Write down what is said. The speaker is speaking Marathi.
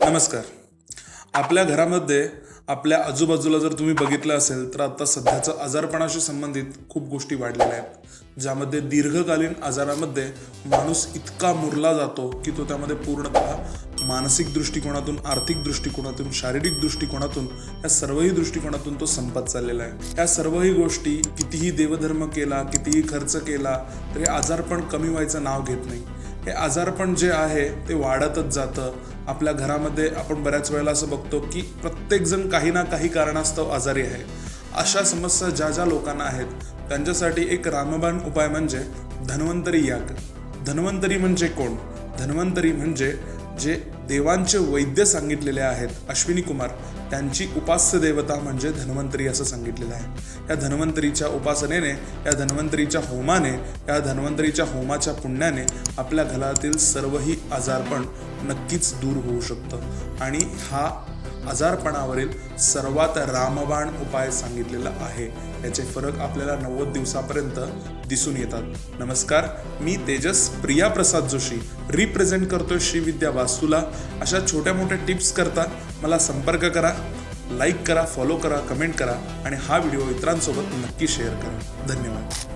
नमस्कार. आपल्या घरामध्ये आपल्या आजूबाजूला जर तुम्ही बघितलं असेल तर आता सध्याचं आजारपणाशी संबंधित खूप गोष्टी वाढलेल्या आहेत, ज्यामध्ये दीर्घकालीन आजारामध्ये माणूस इतका मुरला जातो की तो त्यामध्ये पूर्णतः मानसिक दृष्टिकोनातून, आर्थिक दृष्टिकोनातून, शारीरिक दृष्टिकोनातून, या सर्वही दृष्टिकोनातून तो संपत चाललेला आहे. या सर्वही गोष्टी कितीही देवधर्म केला, कितीही खर्च केला तरी आजारपण कमी व्हायचं नाव घेत नाही. हे आजारपण जे आहे ते वाढतच जातं. आपल्या घरामध्ये आपण बऱ्याच वेळेला असं बघतो की प्रत्येकजण काही ना काही कारणास्तव आजारी आहे. अशा समस्या ज्या ज्या लोकांना आहेत त्यांच्यासाठी एक रामबाण उपाय म्हणजे धन्वंतरी याग. धन्वंतरी म्हणजे कोण? धन्वंतरी म्हणजे जे देवांचे वैद्य सांगितलेले आहेत अश्विनी कुमार, त्यांची उपास्य देवता म्हणजे धन्वंतरी असं सांगितलेलं आहे. या धन्वंतरीच्या उपासनेने, या धन्वंतरीच्या होमाने, या धन्वंतरीच्या होमाच्या पुण्याने आपल्या घरातील सर्वही आजारपण नक्कीच दूर होऊ शकतं आणि हा आजारपणावरील सर्वात रामबाण उपाय सांगितलेला आहे. याचे फरक आपल्याला 90 दिवसापर्यंत दिसून येतात. नमस्कार, मी तेजस प्रिया प्रसाद जोशी रिप्रेझेंट करतोय श्रीविद्या वास्तूला. अशा छोट्या मोठ्या टिप्स करता मला संपर्क करा, लाईक करा, फॉलो करा, कमेंट करा आणि हा व्हिडिओ इतरांसोबत नक्की शेअर करा. धन्यवाद.